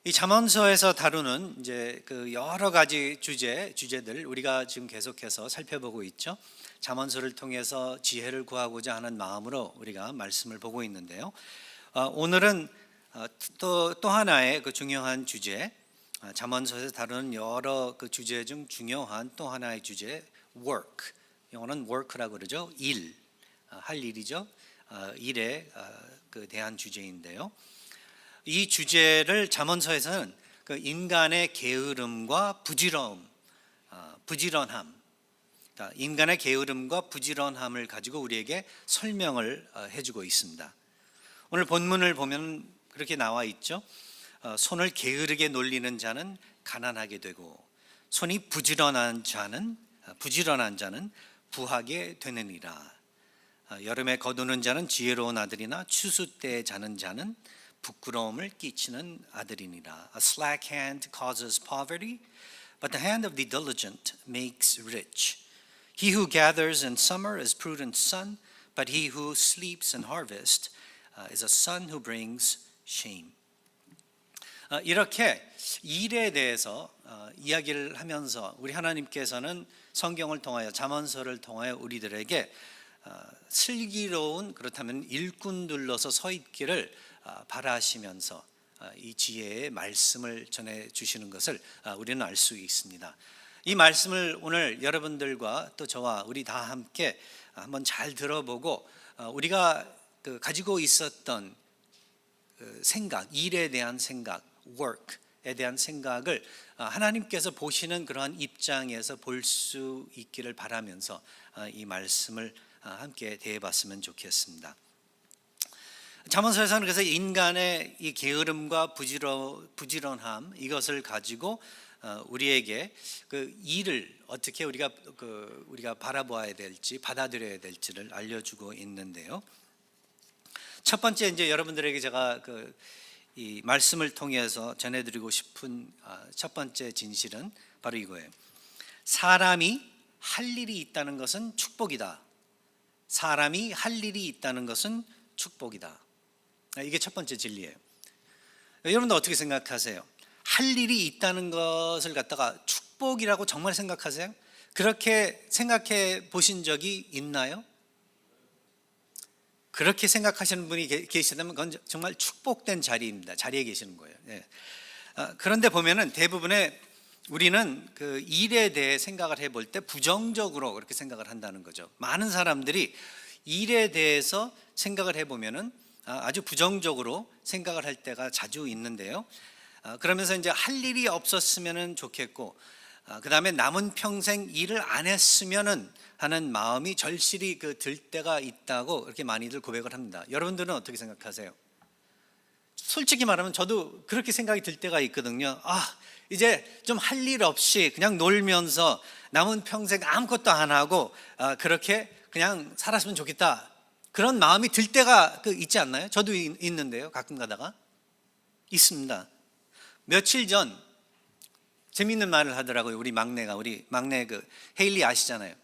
이 잠언서에서 다루는 이제 그 여러 가지 주제들 우리가 지금 계속해서 살펴보고 있죠. 잠언서를 통해서 지혜를 구하고자 하는 마음으로 우리가 말씀을 보고 있는데요. 오늘은 또 하나의 그 중요한 주제, 잠언서에서 다루는 여러 그 주제 중 중요한 또 하나의 주제, work. 영어는 work라고 그러죠. 할 일이죠. 일에 그 대한 주제인데요. 이 주제를 잠언서에서는 그 인간의 게으름과 부지런함, 인간의 게으름과 부지런함을 가지고 우리에게 설명을 해주고 있습니다. 오늘 본문을 보면 그렇게 나와 있죠. 손을 게으르게 놀리는 자는 가난하게 되고 손이 부지런한 자는 부하게 되느니라. 여름에 거두는 자는 지혜로운 아들이나 추수 때에 자는 자는 부끄러움을 끼치는 아들이니라. A slack hand causes poverty, but the hand of the diligent makes rich. He who gathers in summer is prudent son, but he who sleeps in harvest is a son who brings shame. 이렇게 일에 대해서 이야기를 하면서 우리 하나님께서는 성경을 통하여 잠언서를 통하여 우리들에게 슬기로운, 그렇다면 일꾼들로서 서 있기를 바라시면서 이 지혜의 말씀을 전해 주시는 것을 우리는 알 수 있습니다. 이 말씀을 오늘 여러분들과 또 저와 우리 다 함께 한번 잘 들어보고 우리가 가지고 있었던 생각, 일에 대한 생각, work에 대한 생각을 하나님께서 보시는 그러한 입장에서 볼 수 있기를 바라면서 이 말씀을 함께 대해봤으면 좋겠습니다. 잠언서에서는 그래서 인간의 이 게으름과 부지런함 이것을 가지고 우리에게 그 일을 어떻게 우리가 바라보아야 될지 받아들여야 될지를 알려주고 있는데요. 첫 번째 이제 여러분들에게 제가 이 말씀을 통해서 전해드리고 싶은 첫 번째 진실은 바로 이거예요. 사람이 할 일이 있다는 것은 축복이다. 사람이 할 일이 있다는 것은 축복이다. 이게 첫 번째 진리예요. 여러분도 어떻게 생각하세요? 할 일이 있다는 것을 갖다가 축복이라고 정말 생각하세요? 그렇게 생각해 보신 적이 있나요? 그렇게 생각하시는 분이 계시다면 그건 정말 축복된 자리입니다. 자리에 계시는 거예요. 그런데 보면은 대부분의 우리는 그 일에 대해 생각을 해볼 때 부정적으로 그렇게 생각을 한다는 거죠. 많은 사람들이 일에 대해서 생각을 해보면은 아주 부정적으로 생각을 할 때가 자주 있는데요. 그러면서 이제 할 일이 없었으면 좋겠고, 그 다음에 남은 평생 일을 안 했으면 하는 마음이 절실히 들 때가 있다고 그렇게 많이들 고백을 합니다. 여러분들은 어떻게 생각하세요? 솔직히 말하면 저도 그렇게 생각이 들 때가 있거든요. 이제 좀 할 일 없이 그냥 놀면서 남은 평생 아무것도 안 하고 그렇게 그냥 살았으면 좋겠다. 그런 마음이 들 때가 있지 않나요? 저도 있는데요. 가끔 가다가 있습니다. 며칠 전 재밌는 말을 하더라고요. 우리 막내 헤일리 아시잖아요.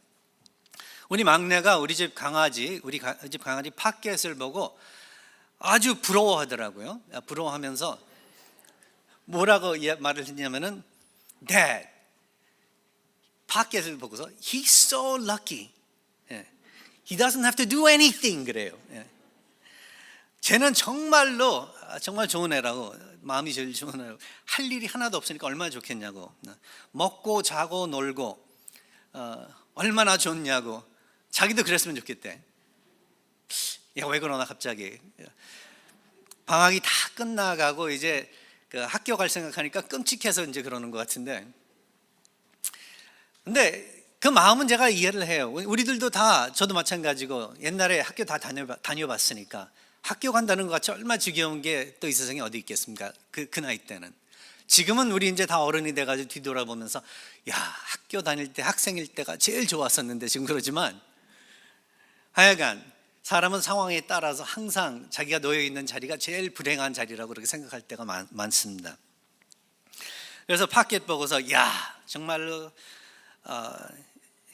우리 막내가 우리 집 강아지 팟겟을 보고 아주 부러워하더라고요. 부러워하면서 뭐라고 말을 했냐면은 Dad, 팟겟을 보고서 He's so lucky. He doesn't have to do anything 그래요. 쟤는 정말 좋은 애라고, 마음이 제일 좋은 애라고, 할 일이 하나도 없으니까 얼마나 좋겠냐고, 먹고 자고 놀고 얼마나 좋냐고, 자기도 그랬으면 좋겠대. 야, 왜 그러나 갑자기 방학이 다 끝나가고 이제 학교 갈 생각하니까 끔찍해서 이제 그러는 것 같은데, 근데 그 마음은 제가 이해를 해요. 우리들도 다, 저도 마찬가지고 옛날에 학교 다 다녀봤으니까 학교 간다는 것 같이 얼마나 지겨운 게 또 이 세상에 어디 있겠습니까? 그 나이 때는. 지금은 우리 이제 다 어른이 돼가지고 뒤돌아보면서 학교 다닐 때, 학생일 때가 제일 좋았었는데 지금 그러지만, 하여간 사람은 상황에 따라서 항상 자기가 놓여 있는 자리가 제일 불행한 자리라고 그렇게 생각할 때가 많습니다. 그래서 팟겟 보고서 정말로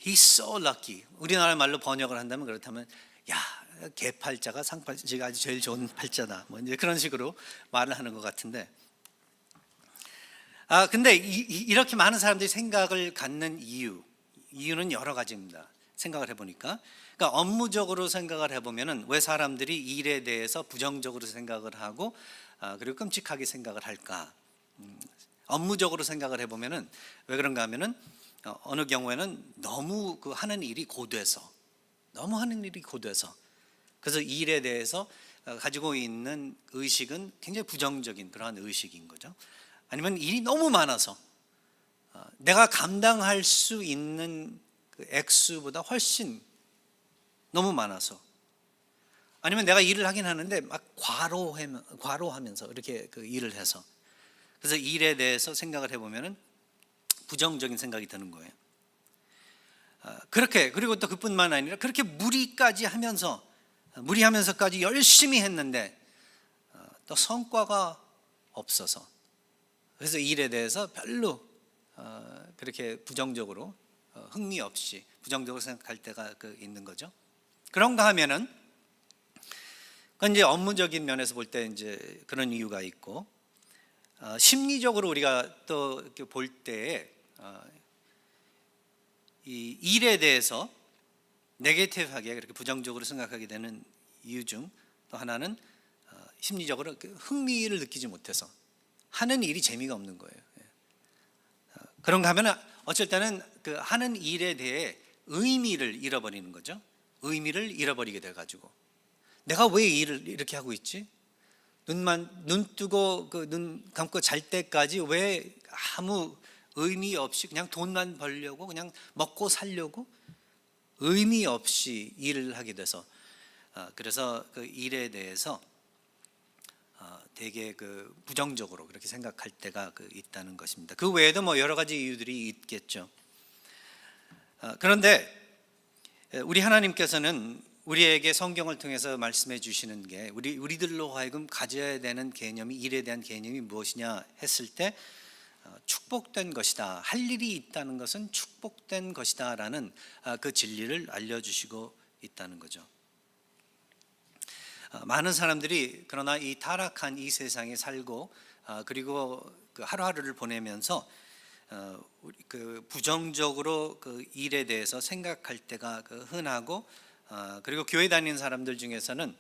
He's so lucky. 우리나라 말로 번역을 한다면 그렇다면 개팔자가 상팔자가 아주 제일 좋은 팔자다. 뭐 이제 그런 식으로 말을 하는 것 같은데, 근데 이렇게 많은 사람들이 생각을 갖는 이유는 여러 가지입니다. 생각을 해보니까. 그러니까 업무적으로 생각을 해보면은 왜 사람들이 일에 대해서 부정적으로 생각을 하고 그리고 끔찍하게 생각을 할까? 업무적으로 생각을 해보면은 왜 그런가 하면은 어느 경우에는 너무 하는 일이 고돼서 그래서 일에 대해서 가지고 있는 의식은 굉장히 부정적인 그러한 의식인 거죠. 아니면 일이 너무 많아서 내가 감당할 수 있는 그 액수보다 훨씬 너무 많아서, 아니면 내가 일을 하긴 하는데 막 과로하면서 이렇게 일을 해서, 그래서 일에 대해서 생각을 해보면은 부정적인 생각이 드는 거예요. 그렇게, 그리고 또 그뿐만 아니라 그렇게 무리하면서까지 열심히 했는데 또 성과가 없어서, 그래서 일에 대해서 별로 그렇게 부정적으로 흥미 없이 부정적으로 생각할 때가 있는 거죠. 그런가 하면은 그건 이제 업무적인 면에서 볼 때 이제 그런 이유가 있고, 심리적으로 우리가 또 볼 때에 이 일에 대해서 네게티브하게 그렇게 부정적으로 생각하게 되는 이유 중 또 하나는 심리적으로 흥미를 느끼지 못해서 하는 일이 재미가 없는 거예요. 그런가 하면 어쩔 때는 하는 일에 대해 의미를 잃어버리는 거죠. 의미를 잃어버리게 돼가지고 내가 왜 일을 이렇게 하고 있지? 눈 뜨고 눈 감고 잘 때까지 왜 아무 의미 없이 그냥 돈만 벌려고, 그냥 먹고 살려고 의미 없이 일을 하게 돼서, 그래서 일에 대해서 되게 부정적으로 그렇게 생각할 때가 있다는 것입니다. 그 외에도 뭐 여러 가지 이유들이 있겠죠. 그런데 우리 하나님께서는 우리에게 성경을 통해서 말씀해 주시는 게, 우리들로 하여금 가져야 되는 개념이, 일에 대한 개념이 무엇이냐 했을 때 축복된 것이다, 할 일이 있다는 것은 축복된 것이다 라는 그 진리를 알려주시고 있다는 거죠. 많은 사람들이 그러나 이 타락한 이 세상에 살고 그리고 하루하루를 보내면서 부정적으로 일에 대해서 생각할 때가 흔하고, 그리고 교회 다니는 사람들 중에서는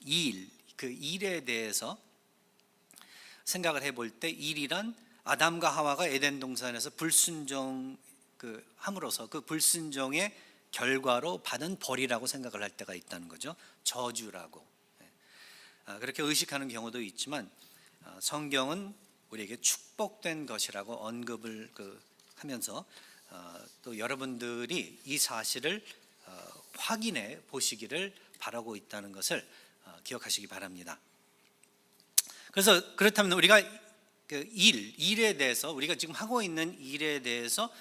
일에 대해서 생각을 해볼 때 일이란 아담과 하와가 에덴 동산에서 불순종 함으로써 그 불순종의 결과로 받은 벌이라고 생각을 할 때가 있다는 거죠. 저주라고 그렇게 의식하는 경우도 있지만, 성경은 우리에게 축복된 것이라고 언급을 하면서 또 여러분들이 이 사실을 확인해 보시기를 바라고 있다는 것을 기억하시기 바랍니다. 그래서 그렇다면 우리가 일에 대해서, 우리가 지금 하고 있는 일에 대해서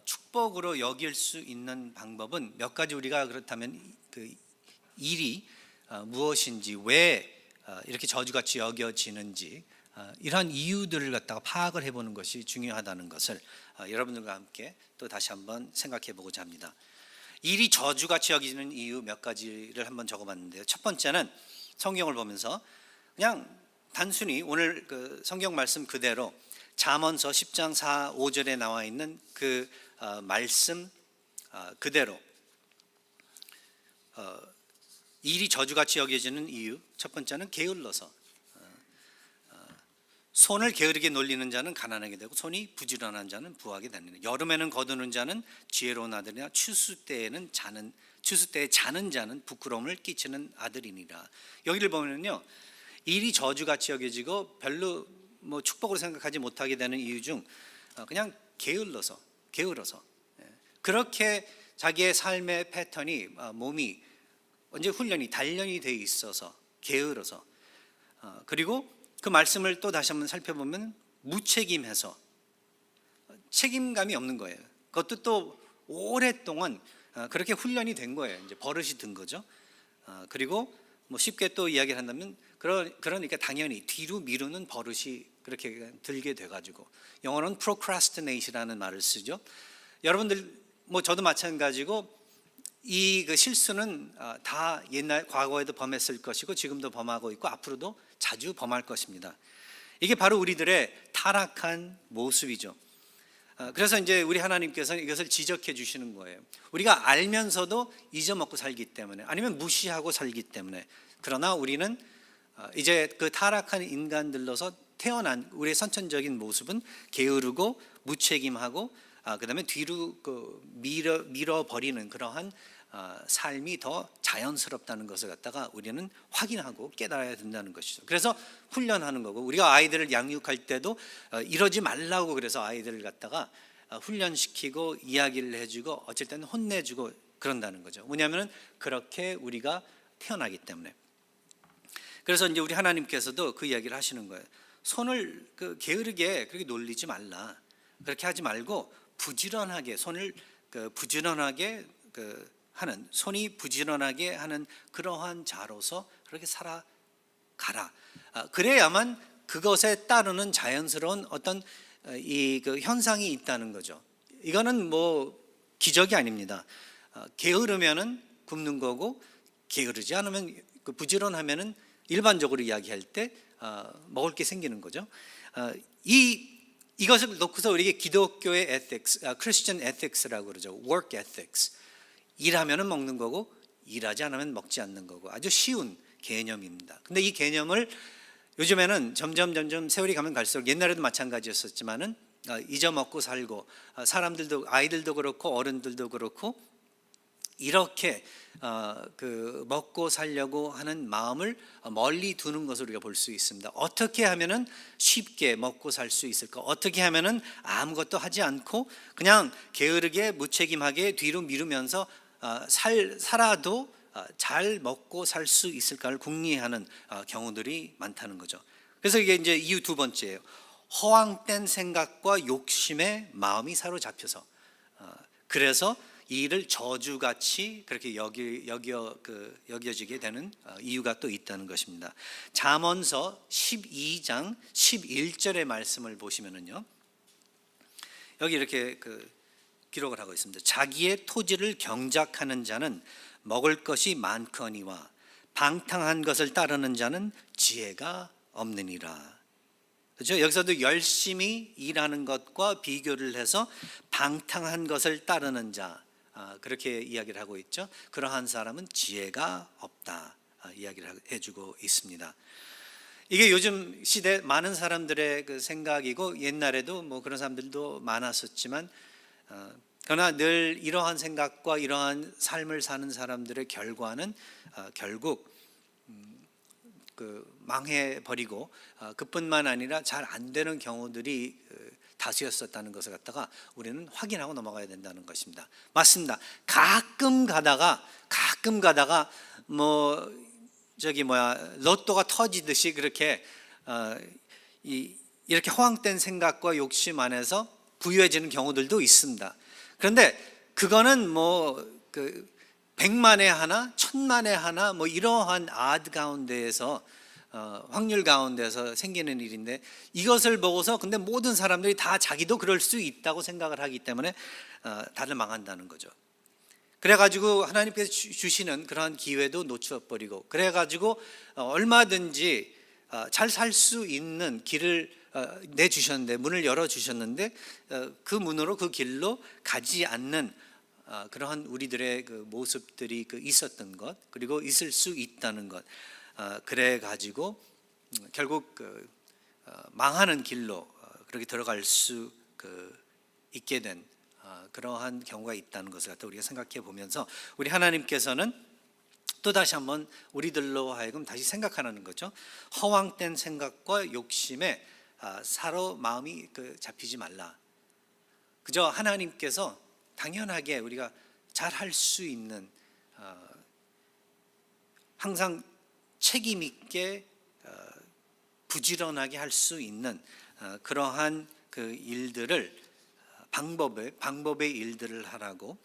축복으로 여길 수 있는 방법은 몇 가지, 우리가 그렇다면 일이 무엇인지, 왜 이렇게 저주같이 여겨지는지, 이러한 이유들을 갖다가 파악을 해보는 것이 중요하다는 것을 여러분들과 함께 또 다시 한번 생각해 보고자 합니다. 일이 저주같이 여기는 이유 몇 가지를 한번 적어봤는데요. 첫 번째는 성경을 보면서 그냥 단순히 오늘 성경 말씀 그대로 잠언서 10장 4, 5절에 나와 있는 말씀 그대로 일이 저주같이 여겨지는 이유, 첫 번째는 게을러서, 손을 게으르게 놀리는 자는 가난하게 되고 손이 부지런한 자는 부하게 되느니라. 여름에는 거두는 자는 지혜로운 아들이나 추수 때에 자는 자는 부끄러움을 끼치는 아들이니라. 여기를 보면요, 일이 저주같이 여겨지고 별로 축복으로 생각하지 못하게 되는 이유 중 그냥 게을러서 그렇게 자기의 삶의 패턴이, 몸이 언제 훈련이 단련이 돼 있어서 게을러서, 그리고 그 말씀을 또 다시 한번 살펴보면 무책임해서 책임감이 없는 거예요. 그것도 또 오랫동안 그렇게 훈련이 된 거예요. 이제 버릇이 든 거죠. 그리고 쉽게 또 이야기를 한다면 그러니까 당연히 뒤로 미루는 버릇이 그렇게 들게 돼가지고, 영어로는 procrastinate이라는 말을 쓰죠. 여러분들 저도 마찬가지고 이 실수는 다 옛날 과거에도 범했을 것이고 지금도 범하고 있고 앞으로도 자주 범할 것입니다. 이게 바로 우리들의 타락한 모습이죠. 그래서 이제 우리 하나님께서는 이것을 지적해 주시는 거예요. 우리가 알면서도 잊어먹고 살기 때문에, 아니면 무시하고 살기 때문에. 그러나 우리는 이제 그 타락한 인간들로서 태어난 우리의 선천적인 모습은 게으르고 무책임하고 그다음에 뒤로 밀어버리는 그러한 삶이 더 자연스럽다는 것을 갖다가 우리는 확인하고 깨달아야 된다는 것이죠. 그래서 훈련하는 거고, 우리가 아이들을 양육할 때도 이러지 말라고 그래서 아이들을 갖다가 훈련시키고 이야기를 해주고 어쩔 때는 혼내주고 그런다는 거죠. 뭐냐면은 그렇게 우리가 태어나기 때문에. 그래서 이제 우리 하나님께서도 그 이야기를 하시는 거예요. 손을 게으르게 그렇게 놀리지 말라. 그렇게 하지 말고 부지런하게 손을 부지런하게 하는, 손이 부지런하게 하는 그러한 자로서 그렇게 살아가라. 그래야만 그것에 따르는 자연스러운 어떤 그 현상이 있다는 거죠. 이거는 뭐 기적이 아닙니다. 게으르면은 굶는 거고, 게으르지 않으면 부지런하면은 일반적으로 이야기할 때 먹을 게 생기는 거죠. 이것을 놓고서 우리에게 기독교의 ethics, Christian ethics라고 그러죠. work ethics. 일하면은 먹는 거고 일하지 않으면 먹지 않는 거고, 아주 쉬운 개념입니다. 근데 이 개념을 요즘에는 점점 세월이 가면 갈수록, 옛날에도 마찬가지였었지만은 잊어먹고 살고, 사람들도, 아이들도 그렇고 어른들도 그렇고 이렇게 먹고 살려고 하는 마음을 멀리 두는 것을 우리가 볼 수 있습니다. 어떻게 하면은 쉽게 먹고 살 수 있을까? 어떻게 하면은 아무것도 하지 않고 그냥 게으르게 무책임하게 뒤로 미루면서 살아도 잘 먹고 살 수 있을까를 궁리하는 경우들이 많다는 거죠. 그래서 이게 이제 이유 두 번째예요. 허황된 생각과 욕심에 마음이 사로잡혀서, 그래서 이 일을 저주같이 그렇게 여겨지게 되는 이유가 또 있다는 것입니다. 잠언서 12장 11절의 말씀을 보시면은요, 여기 이렇게 기록을 하고 있습니다. 자기의 토지를 경작하는 자는 먹을 것이 많거니와 방탕한 것을 따르는 자는 지혜가 없느니라. 그렇죠? 여기서도 열심히 일하는 것과 비교를 해서 방탕한 것을 따르는 자, 그렇게 이야기를 하고 있죠. 그러한 사람은 지혜가 없다, 이야기를 해주고 있습니다. 이게 요즘 시대 많은 사람들의 그 생각이고, 옛날에도 뭐 그런 사람들도 많았었지만, 그러나 늘 이러한 생각과 이러한 삶을 사는 사람들의 결과는 결국 망해버리고, 그뿐만 아니라 잘 안 되는 경우들이 다수였었다는 것을 갖다가 우리는 확인하고 넘어가야 된다는 것입니다. 맞습니다. 가끔 가다가 뭐 로또가 터지듯이 그렇게 이렇게 허황된 생각과 욕심 안에서 부유해지는 경우들도 있습니다. 그런데 그거는 뭐 100만에 하나, 1000만에 하나 뭐 이러한 가운데에서 확률 가운데서 생기는 일인데, 이것을 보고서 근데 모든 사람들이 다 자기도 그럴 수 있다고 생각을 하기 때문에 다들 망한다는 거죠. 그래가지고 하나님께서 주시는 그러한 기회도 놓쳐버리고, 그래가지고 얼마든지 잘 살 수 있는 길을 내주셨는데, 문을 열어주셨는데 그 문으로, 그 길로 가지 않는 그러한 우리들의 그 모습들이 있었던 것, 그리고 있을 수 있다는 것, 그래 가지고 결국 망하는 길로 그렇게 들어갈 수 있게 된 그러한 경우가 있다는 것을 갖다 우리가 생각해 보면서, 우리 하나님께서는 또 다시 한번 우리들로 하여금 다시 생각하라는 거죠. 허황된 생각과 욕심에 사로 마음이 잡히지 말라. 그저 하나님께서 당연하게 우리가 잘 할 수 있는, 항상 책임 있게 부지런하게 할 수 있는 그러한 일들을, 방법의 일들을 하라고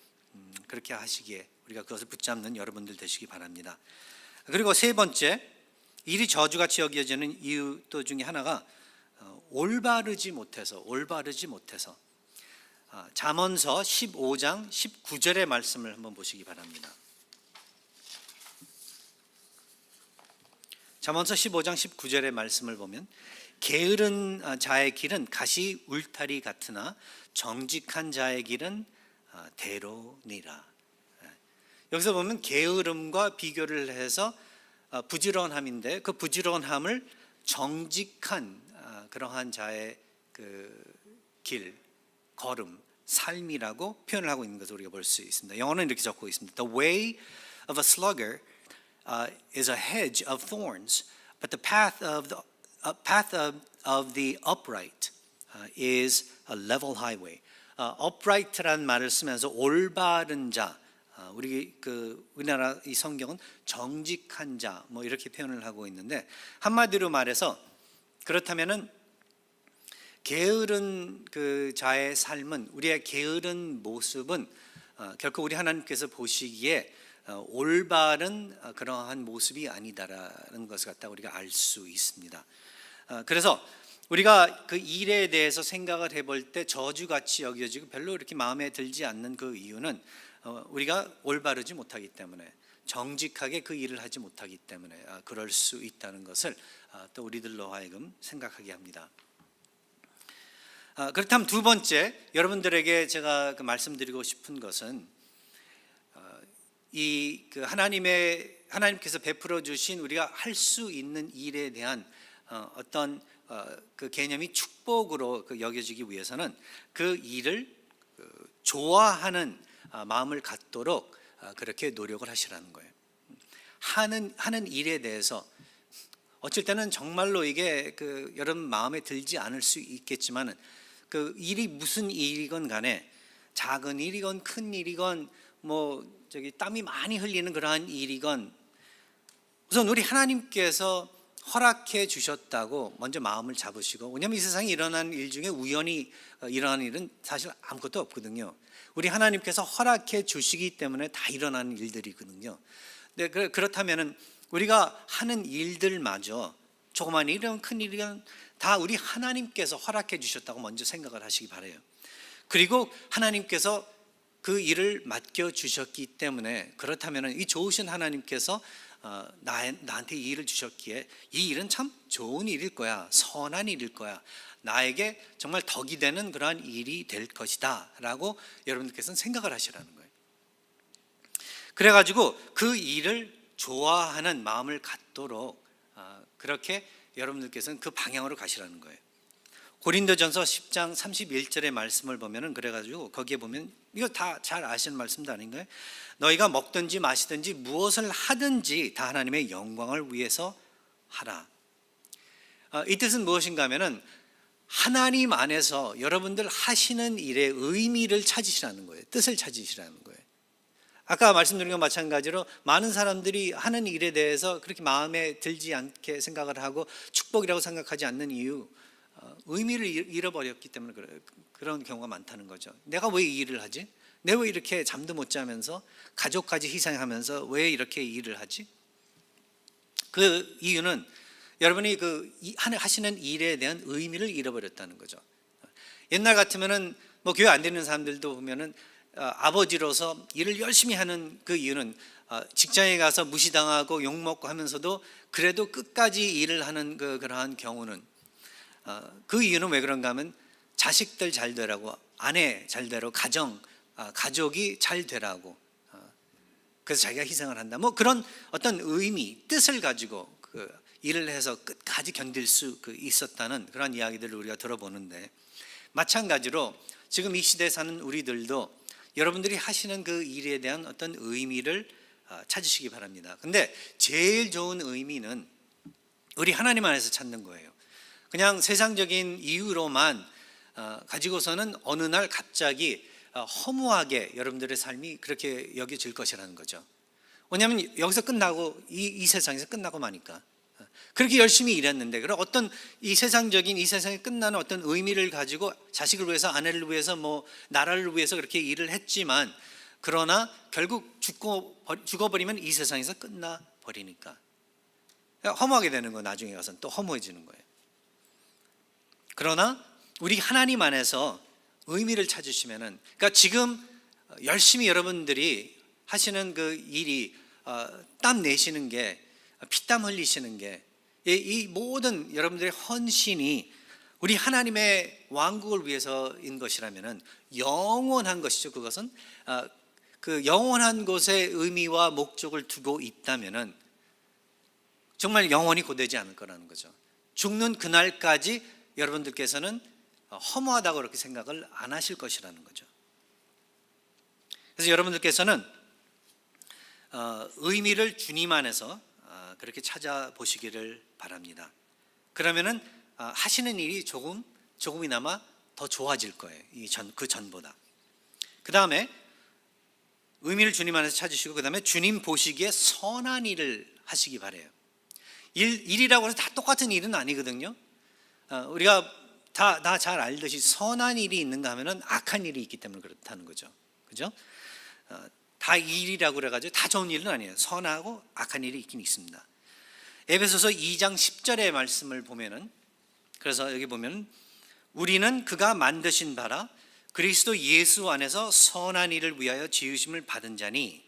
그렇게 하시기에 우리가 그것을 붙잡는 여러분들 되시기 바랍니다. 그리고 세 번째, 일이 저주같이 여겨지는 이유 또 중에 하나가 올바르지 못해서. 잠언서 15장 19절의 말씀을 한번 보시기 바랍니다. 잠언서 15장 19절의 말씀을 보면, 게으른 자의 길은 가시 울타리 같으나 정직한 자의 길은 대로니라. 여기서 보면 게으름과 비교를 해서 부지런함인데, 그 부지런함을 정직한 그러한 자의 그 길, 걸음, 삶이라고 표현을 하고 있는 것을 우리가 볼 수 있습니다. 영어는 이렇게 적고 있습니다. The way of a slugger is a hedge of thorns, but the path of the upright is a level highway. upright라는 말을 쓰면서 올바른 자, 우리나라 이 성경은 정직한 자 뭐 이렇게 표현을 하고 있는데, 한마디로 말해서 그렇다면은 게으른 그 자의 삶은, 우리의 게으른 모습은 결코 우리 하나님께서 보시기에 올바른 그러한 모습이 아니다라는 것을 갖다 우리가 알 수 있습니다. 그래서 우리가 그 일에 대해서 생각을 해볼 때 저주같이 여겨지고 별로 이렇게 마음에 들지 않는 그 이유는 우리가 올바르지 못하기 때문에, 정직하게 그 일을 하지 못하기 때문에 그럴 수 있다는 것을 또 우리들로 하여금 생각하게 합니다. 그렇다면 두 번째, 여러분들에게 제가 말씀드리고 싶은 것은 이 하나님께서 베풀어 주신 우리가 할 수 있는 일에 대한 어떤 그 개념이 축복으로 여겨지기 위해서는 그 일을 좋아하는 마음을 갖도록 그렇게 노력을 하시라는 거예요. 하는 일에 대해서 어쩔 때는 정말로 이게 여러분 마음에 들지 않을 수 있겠지만은, 그 일이 무슨 일이건 간에, 작은 일이건 큰 일이건 땀이 많이 흘리는 그러한 일이건, 우선 우리 하나님께서 허락해 주셨다고 먼저 마음을 잡으시고, 왜냐하면 이 세상에 일어나는 일 중에 우연히 일어나는 일은 사실 아무것도 없거든요. 우리 하나님께서 허락해 주시기 때문에 다 일어나는 일들이거든요. 네, 그렇다면은 우리가 하는 일들마저, 조그만 일이건 큰 일이건 다 우리 하나님께서 허락해 주셨다고 먼저 생각을 하시기 바라요. 그리고 하나님께서 그 일을 맡겨 주셨기 때문에, 그렇다면 이 좋으신 하나님께서 나한테 이 일을 주셨기에 이 일은 참 좋은 일일 거야, 선한 일일 거야, 나에게 정말 덕이 되는 그러한 일이 될 것이다 라고 여러분들께서는 생각을 하시라는 거예요. 그래가지고 그 일을 좋아하는 마음을 갖도록 그렇게 여러분들께서는 그 방향으로 가시라는 거예요. 고린도전서 10장 31절의 말씀을 보면은, 그래가지고 거기에 보면, 이거 다 잘 아시는 말씀도 아닌가요? 너희가 먹든지 마시든지 무엇을 하든지 다 하나님의 영광을 위해서 하라. 이 뜻은 무엇인가 하면은, 하나님 안에서 여러분들 하시는 일의 의미를 찾으시라는 거예요. 뜻을 찾으시라는 거예요. 아까 말씀드린 것과 마찬가지로 많은 사람들이 하는 일에 대해서 그렇게 마음에 들지 않게 생각을 하고 축복이라고 생각하지 않는 이유, 의미를 잃어버렸기 때문에 그런 경우가 많다는 거죠. 내가 왜 이 일을 하지? 내가 왜 이렇게 잠도 못 자면서 가족까지 희생하면서 왜 이렇게 일을 하지? 그 이유는 여러분이 하시는 일에 대한 의미를 잃어버렸다는 거죠. 옛날 같으면은 교회 안 다니는 사람들도 보면은 아버지로서 일을 열심히 하는 그 이유는 직장에 가서 무시당하고 욕먹고 하면서도 그래도 끝까지 일을 하는 그러한 경우는, 그 이유는 왜 그런가 하면 자식들 잘 되라고, 아내 잘 되라고, 가족이 잘 되라고, 그래서 자기가 희생을 한다, 그런 어떤 의미, 뜻을 가지고 일을 해서 끝까지 견딜 수 있었다는 그런 이야기들을 우리가 들어보는데, 마찬가지로 지금 이 시대에 사는 우리들도 여러분들이 하시는 그 일에 대한 어떤 의미를 찾으시기 바랍니다. 근데 제일 좋은 의미는 우리 하나님 안에서 찾는 거예요. 그냥 세상적인 이유로만 가지고서는 어느 날 갑자기 허무하게 여러분들의 삶이 그렇게 여겨질 것이라는 거죠. 왜냐하면 여기서 끝나고 이 세상에서 끝나고 마니까. 그렇게 열심히 일했는데, 그럼 어떤 이 세상에 끝나는 어떤 의미를 가지고 자식을 위해서, 아내를 위해서, 나라를 위해서 그렇게 일을 했지만, 그러나 결국 죽어버리면 이 세상에서 끝나버리니까 허무하게 되는 거예요. 나중에 가서는 또 허무해지는 거예요. 그러나 우리 하나님 안에서 의미를 찾으시면은, 그러니까 지금 열심히 여러분들이 하시는 그 일이 땀 내시는 게, 피땀 흘리시는 게, 이 모든 여러분들의 헌신이 우리 하나님의 왕국을 위해서인 것이라면은 영원한 것이죠. 그것은 그 영원한 곳에 의미와 목적을 두고 있다면은 정말 영원히 고되지 않을 거라는 거죠. 죽는 그날까지 여러분들께서는 허무하다고 그렇게 생각을 안 하실 것이라는 거죠. 그래서 여러분들께서는 의미를 주님 안에서 그렇게 찾아보시기를 바랍니다. 그러면은 하시는 일이 조금이나마 더 좋아질 거예요. 그 전보다. 그 다음에 의미를 주님 안에서 찾으시고, 그 다음에 주님 보시기에 선한 일을 하시기 바래요. 일이라고 해서 다 똑같은 일은 아니거든요. 우리가 다 잘 알듯이 선한 일이 있는가 하면은 악한 일이 있기 때문에 그렇다는 거죠. 그죠? 다 일이라고 그래가지고 다 좋은 일은 아니에요. 선하고 악한 일이 있긴 있습니다. 에베소서 2장 10절의 말씀을 보면은, 그래서 여기 보면 우리는 그가 만드신 바라 그리스도 예수 안에서 선한 일을 위하여 지으심을 받은 자니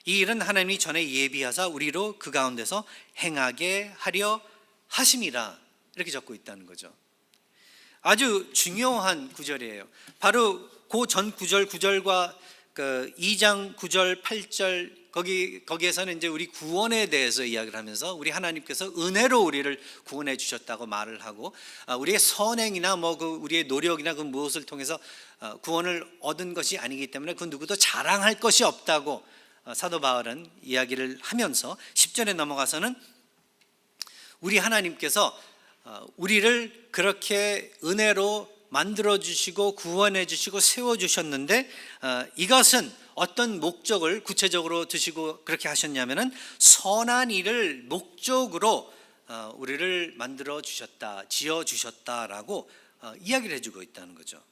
이 일은 하나님이 전에 예비하사 우리로 그 가운데서 행하게 하려 하심이라, 이렇게 적고 있다는 거죠. 아주 중요한 구절이에요. 바로 그 전 구절 9절과 그 2장 9절 8절 거기에서는 이제 우리 구원에 대해서 이야기를 하면서 우리 하나님께서 은혜로 우리를 구원해 주셨다고 말을 하고, 우리의 선행이나 우리의 노력이나 그 무엇을 통해서 구원을 얻은 것이 아니기 때문에 그 누구도 자랑할 것이 없다고 사도 바울은 이야기를 하면서 10절에 넘어가서는 우리 하나님께서 우리를 그렇게 은혜로 만들어 주시고 구원해 주시고 세워 주셨는데, 이것은 어떤 목적을 구체적으로 두시고 그렇게 하셨냐면은 선한 일을 목적으로 우리를 만들어 주셨다, 지어 주셨다라고 이야기를 해주고 있다는 거죠.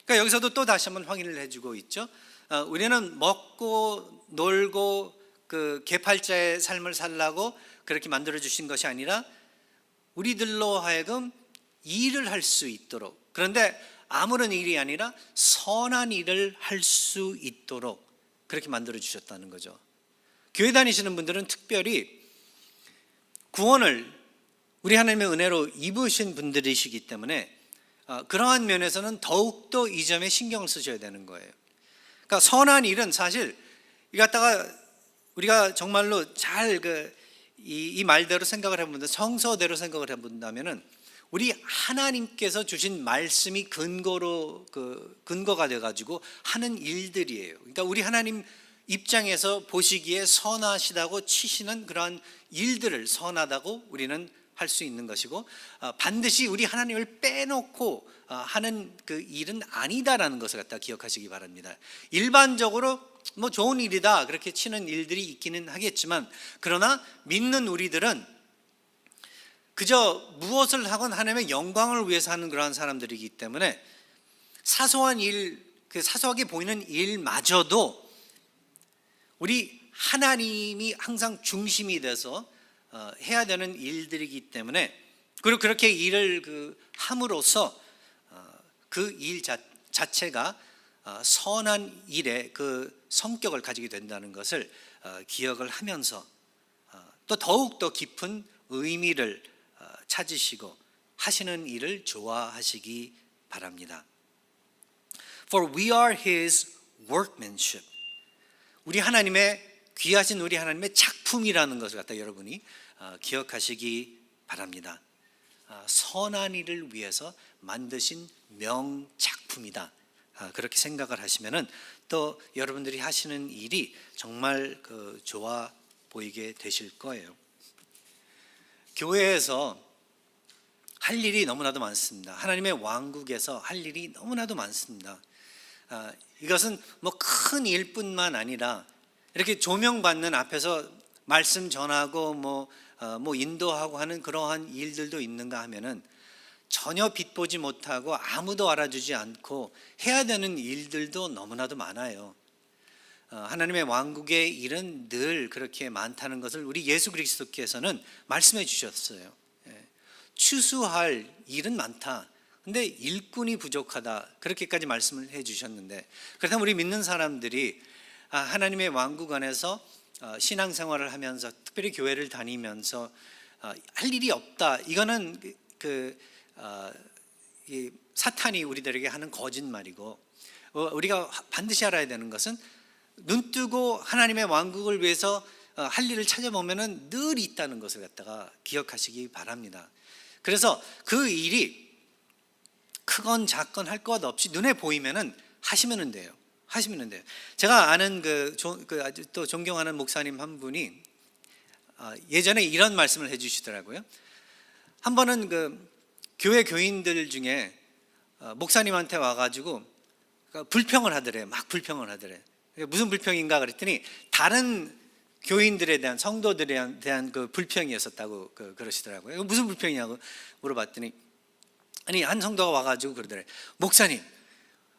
그러니까 여기서도 또 다시 한번 확인을 해주고 있죠. 우리는 먹고 놀고 그 개팔자의 삶을 살라고 그렇게 만들어 주신 것이 아니라 우리들로 하여금 일을 할 수 있도록, 그런데 아무런 일이 아니라 선한 일을 할 수 있도록 그렇게 만들어 주셨다는 거죠. 교회 다니시는 분들은 특별히 구원을 우리 하나님의 은혜로 입으신 분들이시기 때문에 그러한 면에서는 더욱더 이 점에 신경을 쓰셔야 되는 거예요. 그러니까 선한 일은 사실 이 갖다가 우리가 정말로 잘 이 말대로 생각을 해본다, 성서대로 생각을 해본다면은 우리 하나님께서 주신 말씀이 근거가 돼가지고 하는 일들이에요. 그러니까 우리 하나님 입장에서 보시기에 선하시다고 치시는 그러한 일들을 선하다고 우리는 할 수 있는 것이고, 반드시 우리 하나님을 빼놓고 하는 그 일은 아니다라는 것을 갖다 기억하시기 바랍니다. 일반적으로 좋은 일이다 그렇게 치는 일들이 있기는 하겠지만, 그러나 믿는 우리들은 그저 무엇을 하건 하나님의 영광을 위해서 하는 그러한 사람들이기 때문에 사소한 일, 그 사소하게 보이는 일마저도 우리 하나님이 항상 중심이 돼서 해야 되는 일들이기 때문에, 그리고 그렇게 일을 함으로써 그 일 자체가 선한 일의 그 성격을 가지게 된다는 것을 기억을 하면서 또 더욱 더 깊은 의미를 찾으시고 하시는 일을 좋아하시기 바랍니다. For we are His workmanship. 우리 하나님의 귀하신 우리 하나님의 작품이라는 것을 갖다 여러분이 기억하시기 바랍니다. 선한 일을 위해서 만드신 명작품이다. 그렇게 생각을 하시면은 또 여러분들이 하시는 일이 정말 좋아 보이게 되실 거예요. 교회에서 할 일이 너무나도 많습니다. 하나님의 왕국에서 할 일이 너무나도 많습니다. 이것은 큰 일뿐만 아니라 이렇게 조명받는 앞에서 말씀 전하고 인도하고 하는 그러한 일들도 있는가 하면은 전혀 빛보지 못하고 아무도 알아주지 않고 해야 되는 일들도 너무나도 많아요. 하나님의 왕국의 일은 늘 그렇게 많다는 것을 우리 예수 그리스도께서는 말씀해 주셨어요. 추수할 일은 많다, 근데 일꾼이 부족하다, 그렇게까지 말씀을 해 주셨는데, 그렇다면 우리 믿는 사람들이 하나님의 왕국 안에서 신앙생활을 하면서 특별히 교회를 다니면서 할 일이 없다. 이거는 이 사탄이 우리들에게 하는 거짓말이고, 우리가 반드시 알아야 되는 것은 눈 뜨고 하나님의 왕국을 위해서 할 일을 찾아보면은 늘 있다는 것을 갖다가 기억하시기 바랍니다. 그래서 그 일이 크건 작건 할 것 없이 눈에 보이면은 하시면 돼요. 하시면 돼요. 제가 아는 아주 또 존경하는 목사님 한 분이 예전에 이런 말씀을 해주시더라고요. 한 번은 교회 교인들 중에 목사님한테 와가지고 불평을 하더래요. 막 불평을 하더래요. 무슨 불평인가 그랬더니 다른 교인들에 대한, 성도들에 대한 그 불평이었었다고 그러시더라고요. 무슨 불평이냐고 물어봤더니, 아니 한 성도가 와가지고 그러더래요. 목사님,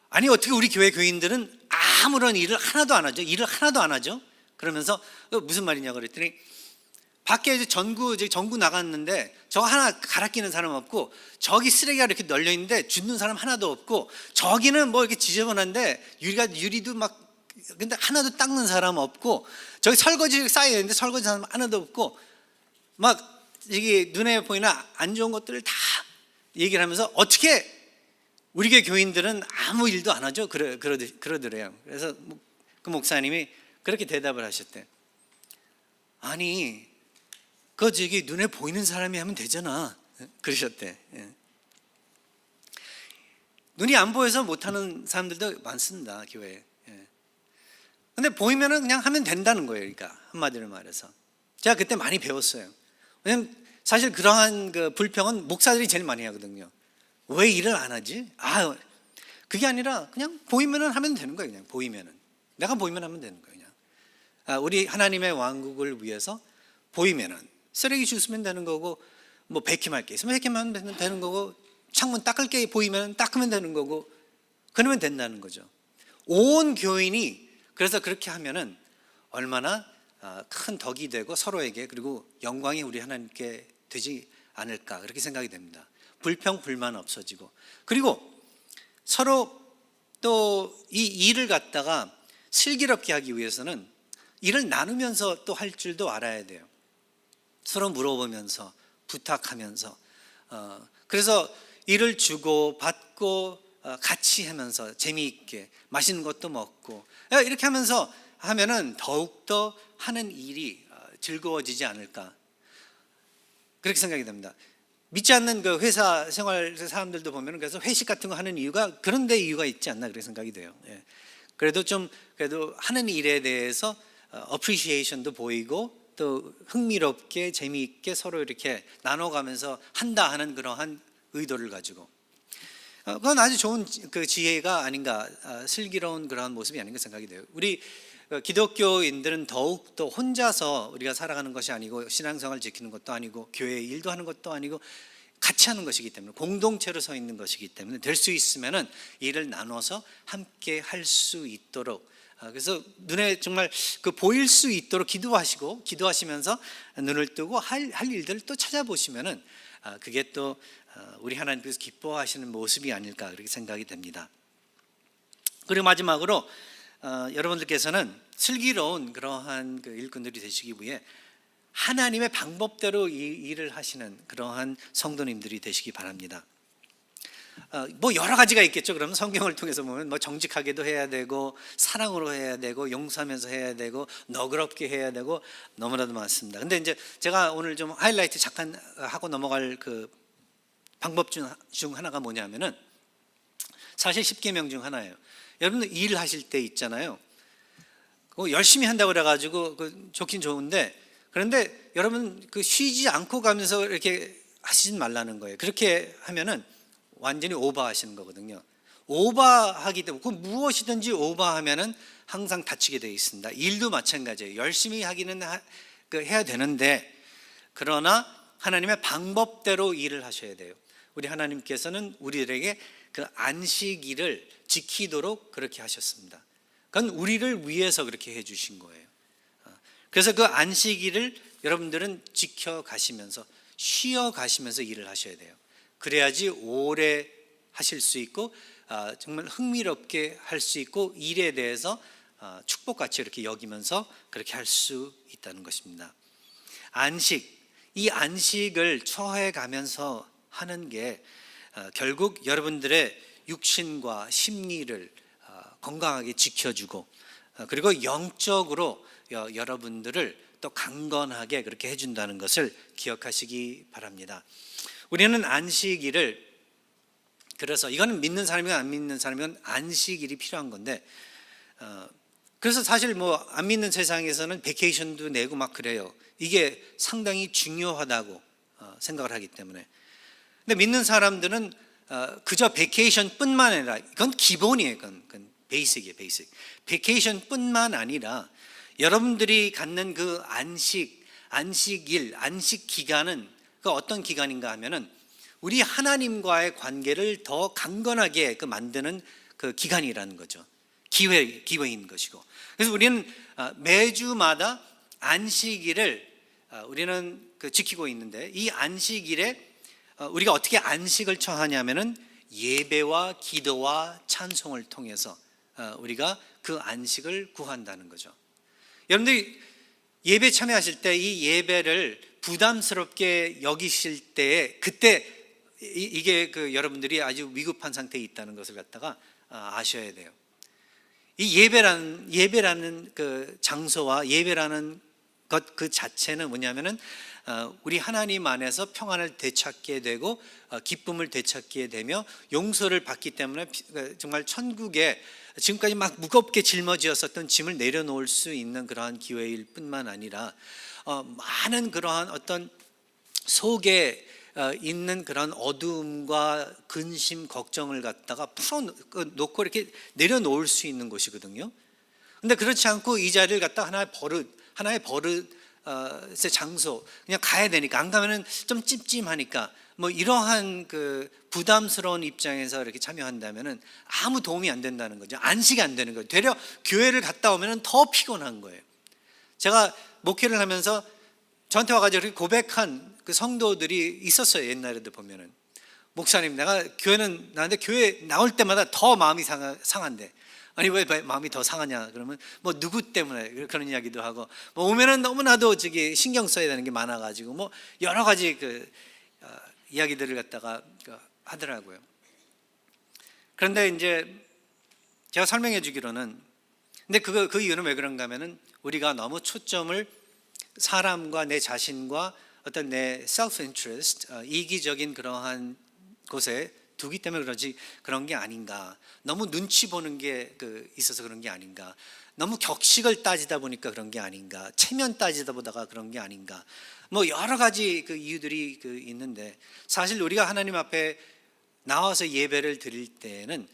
아니 어떻게 우리 교회 교인들은 아무런 일을 하나도 안 하죠? 일을 하나도 안 하죠? 그러면서 무슨 말이냐고 그랬더니, 밖에 이제 전구 나갔는데 저 하나 갈아 끼는 사람 없고, 저기 쓰레기가 이렇게 널려 있는데 줍는 사람 하나도 없고, 저기는 뭐 이렇게 지저분한데 유리도 막 근데 하나도 닦는 사람 없고, 저기 설거지 쌓여 있는데 설거지 사람 하나도 없고, 막 이게 눈에 보이는 안 좋은 것들을 다 얘기를 하면서 어떻게 우리 교회 교인들은 아무 일도 안 하죠? 그러더래요. 그래서 그 목사님이 그렇게 대답을 하셨대. 아니 저기 눈에 보이는 사람이 하면 되잖아, 그러셨대. 눈이 안 보여서 못하는 사람들도 많습니다, 교회에. 근데 보이면은 그냥 하면 된다는 거예요. 그러니까 한마디로 말해서 제가 그때 많이 배웠어요. 왜냐면 사실 그러한 불평은 목사들이 제일 많이 하거든요. 왜 일을 안 하지? 그게 아니라 그냥 보이면은 하면 되는 거예요. 그냥 보이면은, 내가 보이면 하면 되는 거예요. 그냥 우리 하나님의 왕국을 위해서 보이면은 쓰레기 주우면 되는 거고, 뭐 백힘할 게 있으면 백힘하면 되는 거고, 창문 닦을 게 보이면 닦으면 되는 거고, 그러면 된다는 거죠. 온 교인이 그래서 그렇게 하면은 얼마나 큰 덕이 되고 서로에게, 그리고 영광이 우리 하나님께 되지 않을까, 그렇게 생각이 됩니다. 불평 불만 없어지고, 그리고 서로 또 이 일을 갖다가 슬기롭게 하기 위해서는 일을 나누면서 또 할 줄도 알아야 돼요. 서로 물어보면서 부탁하면서, 그래서 일을 주고 받고 같이 하면서 재미있게 맛있는 것도 먹고 이렇게 하면서 하면은 더욱더 하는 일이 즐거워지지 않을까, 그렇게 생각이 됩니다. 믿지 않는 회사 생활 사람들도 보면 그래서 회식 같은 거 하는 이유가 그런 데 이유가 있지 않나, 그렇게 생각이 돼요. 그래도 하는 일에 대해서 어프리시에이션도 보이고, 또 흥미롭게 재미있게 서로 이렇게 나눠가면서 한다 하는 그러한 의도를 가지고, 그건 아주 좋은 지혜가 아닌가, 슬기로운 그러한 모습이 아닌가 생각이 돼요. 우리 기독교인들은 더욱더 혼자서 우리가 살아가는 것이 아니고, 신앙생활을 지키는 것도 아니고, 교회 일도 하는 것도 아니고, 같이 하는 것이기 때문에, 공동체로 서 있는 것이기 때문에 될 수 있으면은 일을 나눠서 함께 할 수 있도록, 그래서 눈에 정말 보일 수 있도록 기도하시면서 눈을 뜨고 할 일들을 또 찾아보시면은 그게 또 우리 하나님께서 기뻐하시는 모습이 아닐까, 그렇게 생각이 됩니다. 그리고 마지막으로 여러분들께서는 슬기로운 그러한 일꾼들이 되시기 위해 하나님의 방법대로 일을 하시는 그러한 성도님들이 되시기 바랍니다. 뭐 여러 가지가 있겠죠. 그러면 성경을 통해서 보면 뭐 정직하게도 해야 되고, 사랑으로 해야 되고, 용서하면서 해야 되고, 너그럽게 해야 되고, 너무나도 많습니다. 근데 이제 제가 오늘 좀 하이라이트 잠깐 하고 넘어갈 방법 중 하나가 뭐냐면은, 사실 10계명 중 하나예요. 여러분들 일하실 때 있잖아요. 열심히 한다고 그래가지고 좋긴 좋은데, 그런데 여러분 쉬지 않고 가면서 이렇게 하시지 말라는 거예요. 그렇게 하면은 완전히 오버하시는 거거든요. 오버하기 때문에 무엇이든지 오버하면은 항상 다치게 되어 있습니다. 일도 마찬가지예요. 열심히 하기는 해야 되는데, 그러나 하나님의 방법대로 일을 하셔야 돼요. 우리 하나님께서는 우리들에게 안식일을 지키도록 그렇게 하셨습니다. 그건 우리를 위해서 그렇게 해주신 거예요. 그래서 안식일을 여러분들은 지켜가시면서, 쉬어가시면서 일을 하셔야 돼요. 그래야지 오래 하실 수 있고, 정말 흥미롭게 할 수 있고, 일에 대해서 축복같이 이렇게 여기면서 그렇게 할 수 있다는 것입니다. 안식, 이 안식을 처해 가면서 하는 게 결국 여러분들의 육신과 심리를 건강하게 지켜주고 그리고 영적으로 여러분들을 또 강건하게 그렇게 해준다는 것을 기억하시기 바랍니다. 우리는 안식일을, 그래서 이거는 믿는 사람이건 안 믿는 사람이건 안식일이 필요한 건데, 그래서 사실 뭐 안 믿는 세상에서는 베케이션도 내고 막 그래요. 이게 상당히 중요하다고 생각을 하기 때문에. 근데 믿는 사람들은 그저 베케이션뿐만 아니라, 이건 기본이에요. 그건 베이직이에요, 베이직. 베케이션뿐만 아니라 여러분들이 갖는 그 안식일, 안식 기간은 그 어떤 기간인가 하면은 우리 하나님과의 관계를 더 강건하게 만드는 그 기간이라는 거죠. 기회인 것이고. 그래서 우리는 매주마다 안식일을 우리는 지키고 있는데, 이 안식일에 우리가 어떻게 안식을 처하냐면은 예배와 기도와 찬송을 통해서 우리가 그 안식을 구한다는 거죠. 여러분들이 예배 참여하실 때 이 예배를 부담스럽게 여기실 때에, 그때 이게 여러분들이 아주 위급한 상태에 있다는 것을 갖다가 아셔야 돼요. 이 예배라는 그 장소와 예배라는 것 그 자체는 뭐냐면은 우리 하나님 안에서 평안을 되찾게 되고 기쁨을 되찾게 되며 용서를 받기 때문에 정말 천국에 지금까지 막 무겁게 짊어지었었던 짐을 내려놓을 수 있는 그러한 기회일 뿐만 아니라 많은 그러한 어떤 속에 있는 그런 어두움과 근심, 걱정을 갖다가 풀어놓고 이렇게 내려놓을 수 있는 곳이거든요. 근데 그렇지 않고 이 자리를 갖다 하나의 버릇의 장소, 그냥 가야 되니까, 안 가면은 좀 찜찜하니까 뭐 이러한 부담스러운 입장에서 이렇게 참여한다면은 아무 도움이 안 된다는 거죠. 안식이 안 되는 거예요. 되려 교회를 갔다 오면은 더 피곤한 거예요. 제가 목회를 하면서 저한테 와가지고 이렇게 고백한 그 성도들이 있었어요. 옛날에도 보면은, 목사님, 내가 교회는 나는데 교회 나올 때마다 더 마음이 상한데. 아니 왜 마음이 더 상하냐? 그러면 뭐 누구 때문에 그런 이야기도 하고, 뭐 오면은 너무나도 신경 써야 되는 게 많아가지고 뭐 여러 가지 이야기들을 갖다가 하더라고요. 그런데 이제 제가 설명해 주기로는, 근데 그 이유는 왜 그런가 하면은 우리가 너무 초점을 사람과 내 자신과 어떤 내 self interest, 이기적인 그러한 곳에 두기 때문에 그런 게 아닌가, 너무 눈치 보는 게 있어서 그런 게 아닌가, 너무 격식을 따지다 보니까 그런 게 아닌가, 체면 따지다 보다가 그런 게 아닌가, 뭐 여러 가지 이유들이 있는데, 사실 우리가 하나님 앞에 나와서 예배를 드릴 때는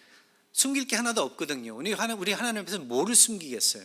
숨길 게 하나도 없거든요. 우리 하나님 앞에서 뭐를 숨기겠어요?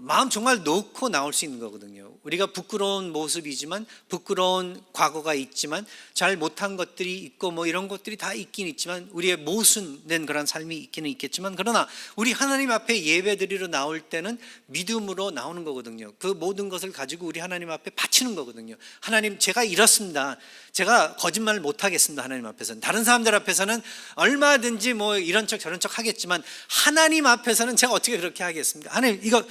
마음 정말 놓고 나올 수 있는 거거든요. 우리가 부끄러운 모습이지만, 부끄러운 과거가 있지만, 잘 못한 것들이 있고 뭐 이런 것들이 다 있긴 있지만, 우리의 모순된 그런 삶이 있기는 있겠지만, 그러나 우리 하나님 앞에 예배드리러 나올 때는 믿음으로 나오는 거거든요. 그 모든 것을 가지고 우리 하나님 앞에 바치는 거거든요. 하나님, 제가 이렇습니다. 제가 거짓말을 못 하겠습니다. 하나님 앞에서는. 다른 사람들 앞에서는 얼마든지 뭐 이런 척 저런 척 하겠지만, 하나님 앞에서는 제가 어떻게 그렇게 하겠습니까? 하나님, 이거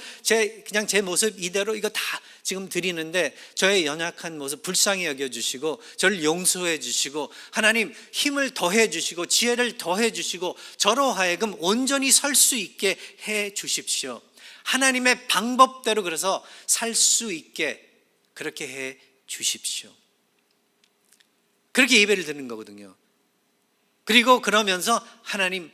그냥 제 모습 이대로 이거 다 지금 드리는데 저의 연약한 모습 불쌍히 여겨주시고 저를 용서해 주시고, 하나님 힘을 더해 주시고 지혜를 더해 주시고 저로 하여금 온전히 설 수 있게 해 주십시오. 하나님의 방법대로 그래서 살 수 있게 그렇게 해 주십시오. 그렇게 예배를 드리는 거거든요. 그리고 그러면서 하나님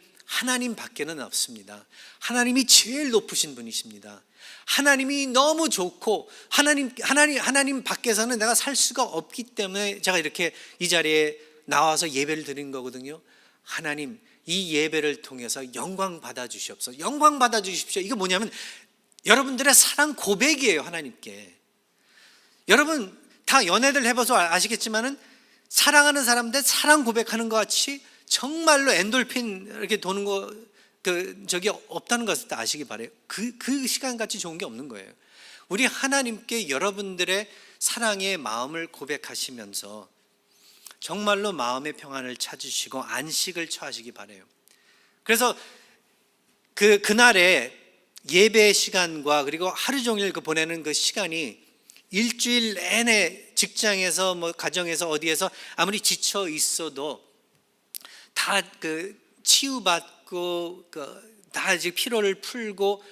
밖에는 없습니다. 하나님이 제일 높으신 분이십니다. 하나님이 너무 좋고, 하나님 밖에서는 내가 살 수가 없기 때문에 제가 이렇게 이 자리에 나와서 예배를 드리는 거거든요. 하나님, 이 예배를 통해서 영광 받아 주시옵소서. 영광 받아 주십시오. 이거 뭐냐면 여러분들의 사랑 고백이에요. 하나님께. 여러분 다 연애들 해봐서 아시겠지만은, 사랑하는 사람들 사랑 고백하는 것 같이 정말로 엔돌핀 이렇게 도는 거 저기 없다는 것을 다 아시기 바래요. 그 시간 같이 좋은 게 없는 거예요. 우리 하나님께 여러분들의 사랑의 마음을 고백하시면서 정말로 마음의 평안을 찾으시고 안식을 처하시기 바래요. 그래서 그날의 예배 시간과 그리고 하루 종일 보내는 그 시간이 일주일 내내 직장에서 뭐 가정에서 어디에서 아무리 지쳐 있어도 다 치유받고 다 이제 피로를 풀고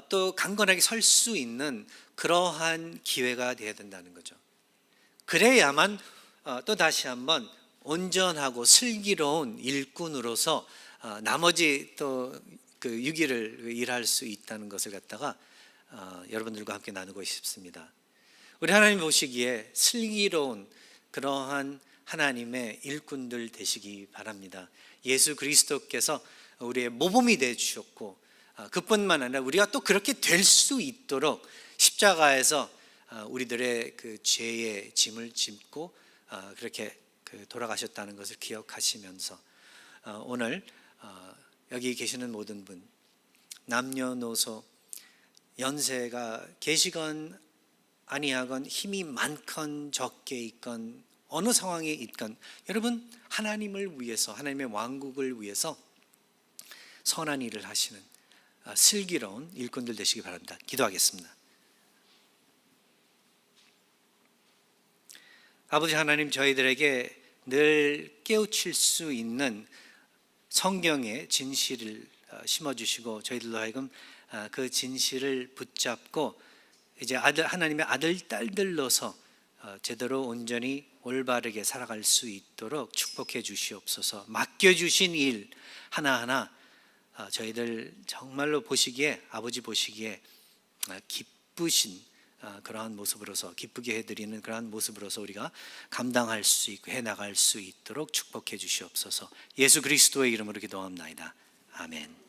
또 강건하게 설 수 있는 그러한 기회가 되어야 된다는 거죠. 그래야만 또 다시 한번 온전하고 슬기로운 일꾼으로서 나머지 또 그 6일을 일할 수 있다는 것을 갖다가 여러분들과 함께 나누고 싶습니다. 우리 하나님 보시기에 슬기로운 그러한 하나님의 일꾼들 되시기 바랍니다. 예수 그리스도께서 우리의 모범이 되어 주셨고 그뿐만 아니라 우리가 또 그렇게 될 수 있도록 십자가에서 우리들의 그 죄의 짐을 짚고 그렇게 돌아가셨다는 것을 기억하시면서 오늘 여기 계시는 모든 분, 남녀노소, 연세가 계시건 아니하건 힘이 많건 적게 있건 어느 상황에 있건 여러분 하나님을 위해서, 하나님의 왕국을 위해서 선한 일을 하시는 슬기로운 일꾼들 되시기 바랍니다. 기도하겠습니다. 아버지 하나님, 저희들에게 늘 깨우칠 수 있는 성경의 진실을 심어주시고 저희들로 하여금 그 진실을 붙잡고 이제 하나님의 아들, 딸들로서 제대로 온전히 올바르게 살아갈 수 있도록 축복해 주시옵소서. 맡겨주신 일 하나하나 저희들 정말로 보시기에, 아버지 보시기에 기쁘신 그러한 모습으로서, 기쁘게 해드리는 그러한 모습으로서 우리가 감당할 수 있고 해나갈 수 있도록 축복해 주시옵소서. 예수 그리스도의 이름으로 기도합나이다. 아멘.